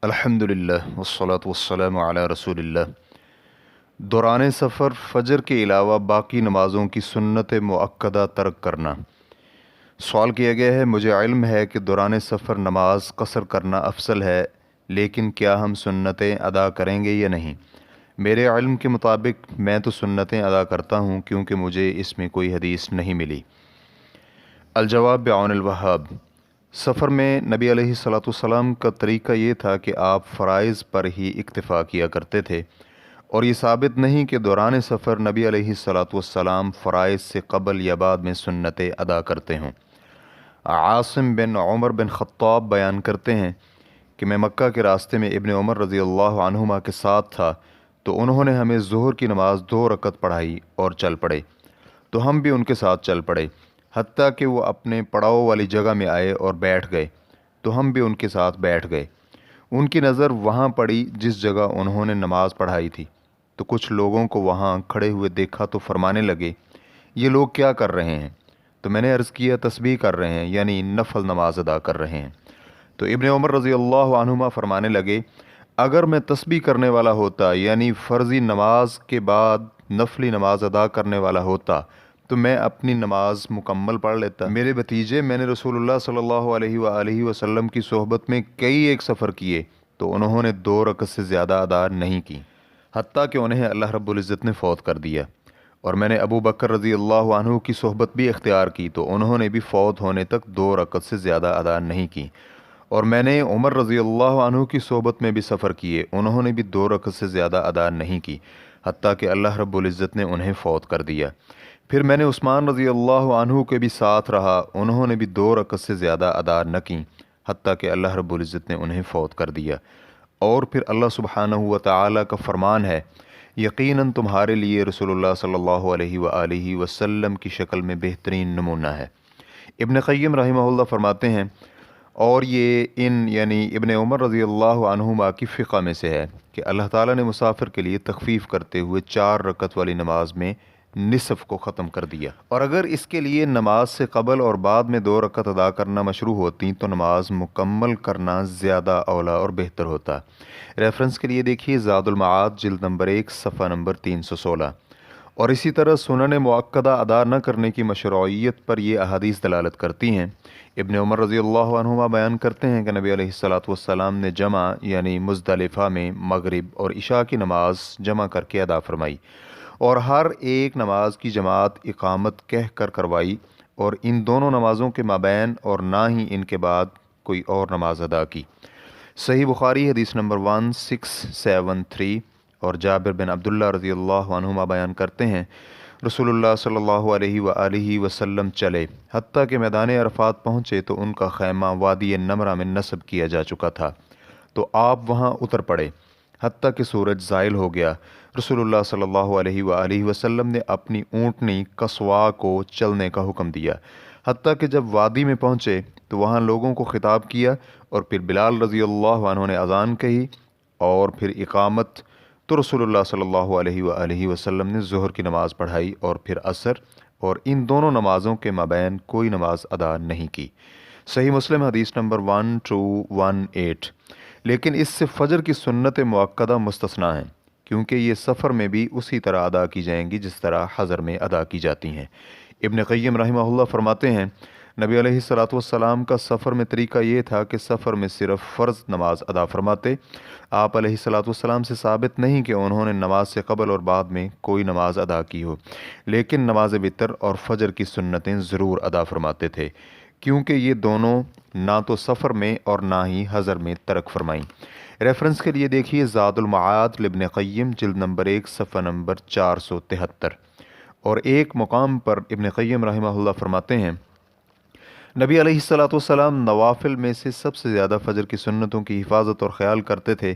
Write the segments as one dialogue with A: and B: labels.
A: الحمدللہ والصلاة والسلام علی رسول اللہ۔ دوران سفر فجر کے علاوہ باقی نمازوں کی سنت مؤکدہ ترک کرنا۔ سوال کیا گیا ہے، مجھے علم ہے کہ دوران سفر نماز قصر کرنا افضل ہے، لیکن کیا ہم سنتیں ادا کریں گے یا نہیں؟ میرے علم کے مطابق میں تو سنتیں ادا کرتا ہوں کیونکہ مجھے اس میں کوئی حدیث نہیں ملی۔ الجواب بعون الوہاب۔ سفر میں نبی علیہ الصلوۃ والسلام کا طریقہ یہ تھا کہ آپ فرائض پر ہی اکتفا کیا کرتے تھے، اور یہ ثابت نہیں کہ دوران سفر نبی علیہ الصلوۃ والسلام فرائض سے قبل یا بعد میں سنتیں ادا کرتے ہوں۔ عاصم بن عمر بن خطاب بیان کرتے ہیں کہ میں مکہ کے راستے میں ابن عمر رضی اللہ عنہما کے ساتھ تھا، تو انہوں نے ہمیں ظہر کی نماز 2 رکعت پڑھائی اور چل پڑے، تو ہم بھی ان کے ساتھ چل پڑے، حتیٰ کہ وہ اپنے پڑاؤ والی جگہ میں آئے اور بیٹھ گئے، تو ہم بھی ان کے ساتھ بیٹھ گئے۔ ان کی نظر وہاں پڑی جس جگہ انہوں نے نماز پڑھائی تھی، تو کچھ لوگوں کو وہاں کھڑے ہوئے دیکھا تو فرمانے لگے، یہ لوگ کیا کر رہے ہیں؟ تو میں نے عرض کیا، تسبیح کر رہے ہیں، یعنی نفل نماز ادا کر رہے ہیں۔ تو ابن عمر رضی اللہ عنہما فرمانے لگے، اگر میں تسبیح کرنے والا ہوتا، یعنی فرضی نماز کے بعد نفلی نماز ادا کرنے والا ہوتا، تو میں اپنی نماز مکمل پڑھ لیتا۔ میرے بھتیجے، میں نے رسول اللہ صلی اللہ علیہ وآلہ وسلم کی صحبت میں کئی ایک سفر کیے، تو انہوں نے 2 رکعت سے زیادہ ادا نہیں کی، حتیٰ کہ انہیں اللہ رب العزت نے فوت کر دیا۔ اور میں نے ابو بکر رضی اللہ عنہ کی صحبت بھی اختیار کی، تو انہوں نے بھی فوت ہونے تک 2 رکعت سے زیادہ ادا نہیں کی۔ اور میں نے عمر رضی اللہ عنہ کی صحبت میں بھی سفر کیے، انہوں نے بھی 2 رکعت سے زیادہ ادا نہیں کی، حتیٰ کہ اللہ رب العزت نے انہیں فوت کر دیا۔ پھر میں نے عثمان رضی اللہ عنہ کے بھی ساتھ رہا، انہوں نے بھی 2 رکعت سے زیادہ ادا نہ کی، حتیٰ کہ اللہ رب العزت نے انہیں فوت کر دیا۔ اور پھر اللہ سبحانہ و تعالیٰ کا فرمان ہے، یقیناً تمہارے لیے رسول اللہ صلی اللہ علیہ وآلہ وسلم کی شکل میں بہترین نمونہ ہے۔ ابن قیم رحمہ اللہ فرماتے ہیں، اور یہ یعنی ابن عمر رضی اللہ عنہما کی فقہ میں سے ہے کہ اللہ تعالیٰ نے مسافر کے لیے تخفیف کرتے ہوئے 4 رکعت والی نماز میں نصف کو ختم کر دیا، اور اگر اس کے لیے نماز سے قبل اور بعد میں 2 رکعت ادا کرنا مشروع ہوتی تو نماز مکمل کرنا زیادہ اولا اور بہتر ہوتا۔ ریفرنس کے لیے دیکھیے زاد المعاد جلد نمبر 1 صفحہ نمبر 316۔ اور اسی طرح سنن مؤکدہ ادا نہ کرنے کی مشروعیت پر یہ احادیث دلالت کرتی ہیں۔ ابن عمر رضی اللہ عنہما بیان کرتے ہیں کہ نبی علیہ الصلوۃ والسلام نے جمع یعنی مزدلفہ میں مغرب اور عشاء کی نماز جمع کر کے ادا فرمائی، اور ہر ایک نماز کی جماعت اقامت کہہ کر کروائی، اور ان دونوں نمازوں کے مابین اور نہ ہی ان کے بعد کوئی اور نماز ادا کی۔ صحیح بخاری حدیث نمبر 1673۔ اور جابر بن عبداللہ رضی اللہ عنہما بیان کرتے ہیں، رسول اللہ صلی اللہ علیہ وآلہ وسلم چلے، حتیٰ کہ میدان عرفات پہنچے تو ان کا خیمہ وادی نمرہ میں نصب کیا جا چکا تھا، تو آپ وہاں اتر پڑے، حتیٰ کہ سورج زائل ہو گیا۔ رسول اللہ صلی اللہ علیہ وآلہ وسلم نے اپنی اونٹنی قصواء کو چلنے کا حکم دیا، حتیٰ کہ جب وادی میں پہنچے تو وہاں لوگوں کو خطاب کیا، اور پھر بلال رضی اللہ عنہ نے اذان کہی اور پھر اقامت، تو رسول اللہ صلی اللہ علیہ وآلہ وسلم نے ظہر کی نماز پڑھائی اور پھر عصر، اور ان دونوں نمازوں کے مابین کوئی نماز ادا نہیں کی۔ صحیح مسلم حدیث نمبر 1218۔ لیکن اس سے فجر کی سنت مؤکدہ مستثنیٰ ہیں، کیونکہ یہ سفر میں بھی اسی طرح ادا کی جائیں گی جس طرح حضر میں ادا کی جاتی ہیں۔ ابن قیم رحمہ اللہ فرماتے ہیں، نبی علیہ الصلوۃ والسلام کا سفر میں طریقہ یہ تھا کہ سفر میں صرف فرض نماز ادا فرماتے۔ آپ علیہ الصلوۃ والسلام سے ثابت نہیں کہ انہوں نے نماز سے قبل اور بعد میں کوئی نماز ادا کی ہو، لیکن نماز وتر اور فجر کی سنتیں ضرور ادا فرماتے تھے، کیونکہ یہ دونوں نہ تو سفر میں اور نہ ہی حضر میں ترک فرمائیں۔ ریفرنس کے لیے دیکھیے زاد المعاد لابن قیم جلد نمبر 1 صفحہ نمبر 473۔ اور ایک مقام پر ابن قیم رحمہ اللہ فرماتے ہیں، نبی علیہ الصلوۃ والسلام نوافل میں سے سب سے زیادہ فجر کی سنتوں کی حفاظت اور خیال کرتے تھے،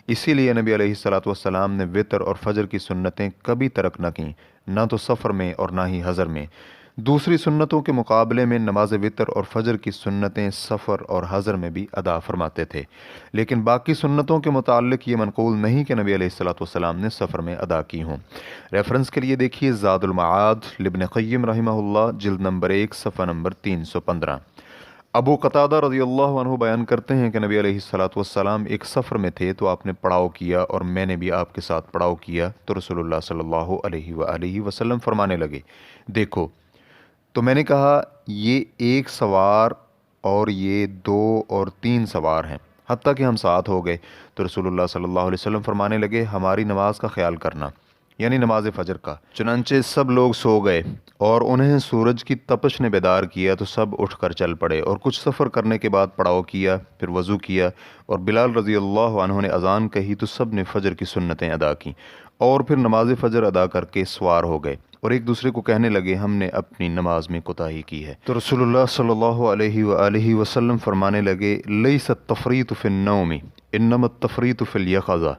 A: اسی لیے نبی علیہ الصلوۃ والسلام نے وتر اور فجر کی سنتیں کبھی ترک نہ کیں، نہ تو سفر میں اور نہ ہی حضر میں۔ دوسری سنتوں کے مقابلے میں نماز وتر اور فجر کی سنتیں سفر اور حضر میں بھی ادا فرماتے تھے، لیکن باقی سنتوں کے متعلق یہ منقول نہیں کہ نبی علیہ الصلوۃ والسلام نے سفر میں ادا کی ہوں۔ ریفرنس کے لیے دیکھیے زاد المعاد لابن قیم رحمہ اللہ جلد نمبر 1 صفحہ نمبر 315۔ ابو قتادہ رضی اللہ عنہ بیان کرتے ہیں کہ نبی علیہ الصلوۃ والسلام ایک سفر میں تھے تو آپ نے پڑاؤ کیا اور میں نے بھی آپ کے ساتھ پڑاؤ کیا، تو رسول اللہ صلی اللہ علیہ وآلہ وسلم فرمانے لگے، دیکھو، تو میں نے کہا یہ ایک سوار اور یہ دو اور تین سوار ہیں، حتیٰ کہ ہم ساتھ ہو گئے، تو رسول اللہ صلی اللہ علیہ وسلم فرمانے لگے، ہماری نماز کا خیال کرنا، یعنی نماز فجر کا۔ چنانچہ سب لوگ سو گئے اور انہیں سورج کی تپش نے بیدار کیا تو سب اٹھ کر چل پڑے، اور کچھ سفر کرنے کے بعد پڑاؤ کیا، پھر وضو کیا، اور بلال رضی اللہ عنہ نے اذان کہی تو سب نے فجر کی سنتیں ادا کیں، اور پھر نماز فجر ادا کر کے سوار ہو گئے، اور ایک دوسرے کو کہنے لگے ہم نے اپنی نماز میں کوتاہی کی ہے، تو رسول اللہ صلی اللہ علیہ وآلہ وسلم فرمانے لگے، لیس التفریط فی النوم انما التفریط فی الیقظہ،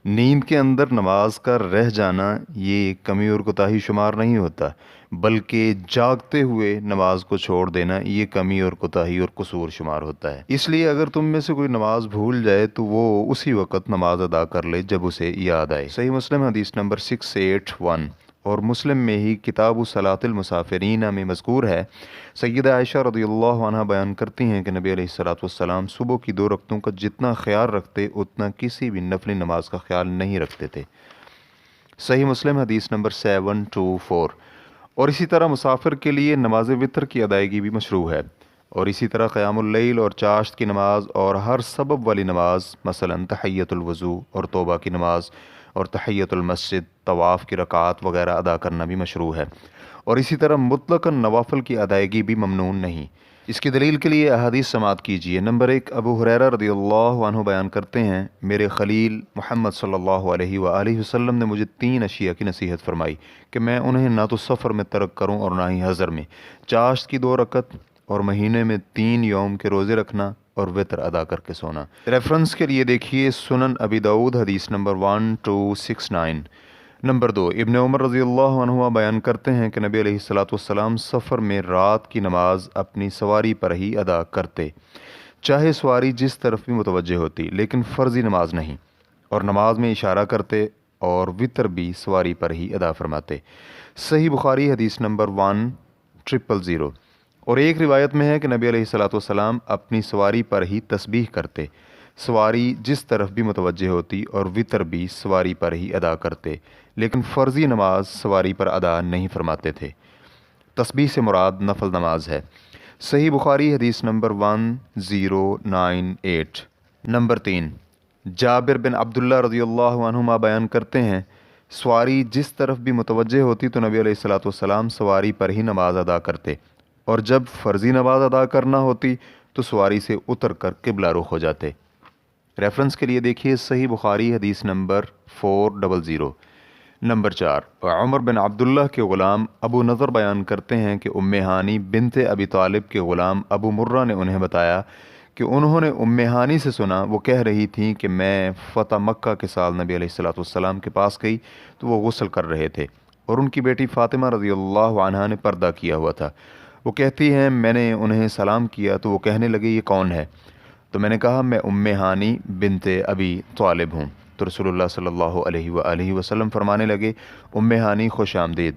A: نیند کے اندر نماز کا رہ جانا یہ کمی اور کوتاہی شمار نہیں ہوتا، بلکہ جاگتے ہوئے نماز کو چھوڑ دینا یہ کمی اور کوتاہی اور قصور شمار ہوتا ہے۔ اس لیے اگر تم میں سے کوئی نماز بھول جائے تو وہ اسی وقت نماز ادا کر لے جب اسے یاد آئے۔ صحیح مسلم حدیث نمبر 681، اور مسلم میں ہی کتاب صلاۃ المسافرین میں مذکور ہے، سیدہ عائشہ رضی اللہ عنہ بیان کرتی ہیں کہ نبی علیہ الصلوۃ والسلام صبح کی 2 رکعتوں کا جتنا خیال رکھتے اتنا کسی بھی نفلی نماز کا خیال نہیں رکھتے تھے۔ صحیح مسلم حدیث نمبر 724۔ اور اسی طرح مسافر کے لیے نماز وتر کی ادائیگی بھی مشروع ہے، اور اسی طرح قیام اللیل اور چاشت کی نماز اور ہر سبب والی نماز، مثلا تحیۃ الوضو اور توبہ کی نماز اور تحیۃ المسجد، طواف کی رکعات وغیرہ ادا کرنا بھی مشروع ہے، اور اسی طرح مطلقاً نوافل کی ادائیگی بھی ممنوع نہیں۔ اس کی دلیل کے لیے احادیث سماعت کیجیے۔ نمبر 1، ابو ہریرہ رضی اللہ عنہ بیان کرتے ہیں، میرے خلیل محمد صلی اللہ علیہ وآلہ وسلم نے مجھے 3 اشیاء کی نصیحت فرمائی کہ میں انہیں نہ تو سفر میں ترک کروں اور نہ ہی حضر میں: چاشت کی 2 رکعت، اور مہینے میں 3 یوم کے روزے رکھنا، اور وتر ادا کر کے سونا۔ ریفرنس کے لیے دیکھیے سنن ابی داؤد حدیث نمبر 1269۔ نمبر 2، ابن عمر رضی اللہ عنہ بیان کرتے ہیں کہ نبی علیہ الصلوۃ والسلام سفر میں رات کی نماز اپنی سواری پر ہی ادا کرتے، چاہے سواری جس طرف بھی متوجہ ہوتی، لیکن فرضی نماز نہیں، اور نماز میں اشارہ کرتے، اور وتر بھی سواری پر ہی ادا فرماتے۔ صحیح بخاری حدیث نمبر 1000۔ اور ایک روایت میں ہے کہ نبی علیہ الصلوۃ والسلام اپنی سواری پر ہی تسبیح کرتے، سواری جس طرف بھی متوجہ ہوتی، اور وتر بھی سواری پر ہی ادا کرتے، لیکن فرضی نماز سواری پر ادا نہیں فرماتے تھے۔ تسبیح سے مراد نفل نماز ہے۔ صحیح بخاری حدیث نمبر 1098۔ نمبر 3، جابر بن عبداللہ رضی اللہ عنہما بیان کرتے ہیں، سواری جس طرف بھی متوجہ ہوتی تو نبی علیہ الصلوۃ والسلام سواری پر ہی نماز ادا کرتے، اور جب فرضی نماز ادا کرنا ہوتی تو سواری سے اتر کر قبلہ رخ ہو جاتے۔ ریفرنس کے لیے دیکھیے صحیح بخاری حدیث نمبر 400۔ نمبر 4، عمر بن عبداللہ کے غلام ابو نضر بیان کرتے ہیں کہ ام ہانی بنت ابی طالب کے غلام ابو مرہ نے انہیں بتایا کہ انہوں نے ام ہانی سے سنا، وہ کہہ رہی تھیں کہ میں فتح مکہ کے سال نبی علیہ الصلوۃ والسلام کے پاس گئی تو وہ غسل کر رہے تھے، اور ان کی بیٹی فاطمہ رضی اللہ عنہا نے پردہ کیا ہوا تھا۔ وہ کہتی ہیں میں نے انہیں سلام کیا تو وہ کہنے لگے یہ کون ہے؟ تو میں نے کہا میں ام ہانی بنت ابی طالب ہوں، تو رسول اللہ صلی اللہ علیہ وآلہ وسلم فرمانے لگے ام ہانی خوش آمدید۔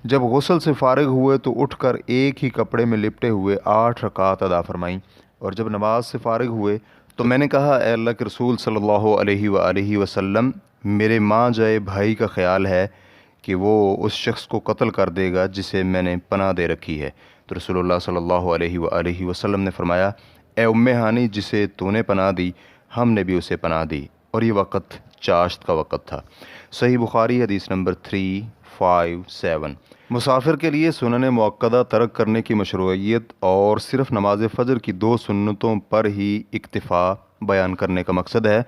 A: جب غسل سے فارغ ہوئے تو اٹھ کر ایک ہی کپڑے میں لپٹے ہوئے 8 رکعات ادا فرمائیں، اور جب نماز سے فارغ ہوئے تو میں نے کہا اے اللہ کے رسول صلی اللہ علیہ وآلہ وسلم، میرے ماں جائے بھائی کا خیال ہے کہ وہ اس شخص کو قتل کر دے گا جسے میں نے پناہ دے رکھی ہے، تو رسول اللہ صلی اللہ علیہ وآلہ وسلم نے فرمایا اے ام ہانی، جسے تو نے پناہ دی ہم نے بھی اسے پناہ دی، اور یہ وقت چاشت کا وقت تھا۔ صحیح بخاری حدیث نمبر 357۔ مسافر کے لیے سنن مؤکدہ ترک کرنے کی مشروعیت اور صرف نماز فجر کی 2 سنتوں پر ہی اکتفا بیان کرنے کا مقصد ہے۔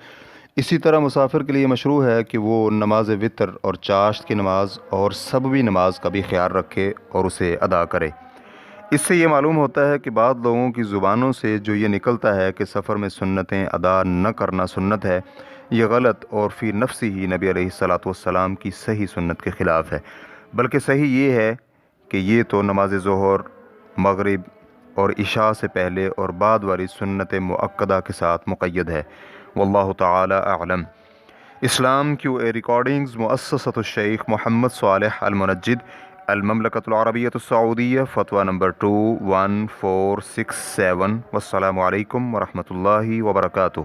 A: اسی طرح مسافر کے لیے مشروع ہے کہ وہ نماز وتر اور چاشت کی نماز اور سببی نماز کا بھی خیال رکھے اور اسے ادا کرے۔ اس سے یہ معلوم ہوتا ہے کہ بعض لوگوں کی زبانوں سے جو یہ نکلتا ہے کہ سفر میں سنتیں ادا نہ کرنا سنت ہے، یہ غلط اور فی نفسی ہی نبی علیہ الصلوۃ والسلام کی صحیح سنت کے خلاف ہے، بلکہ صحیح یہ ہے کہ یہ تو نماز ظہر، مغرب اور عشاء سے پہلے اور بعد والی سنت مؤکدہ کے ساتھ مقید ہے۔ واللہ تعالی اعلم۔ اسلام کیو اے ریکارڈنگز مؤسسۃ الشیخ محمد صالح المنجد، المملکۃ العربیۃ السعودیہ، فتویٰ نمبر 21467۔ والسلام علیکم ورحمۃ اللہ وبرکاتہ۔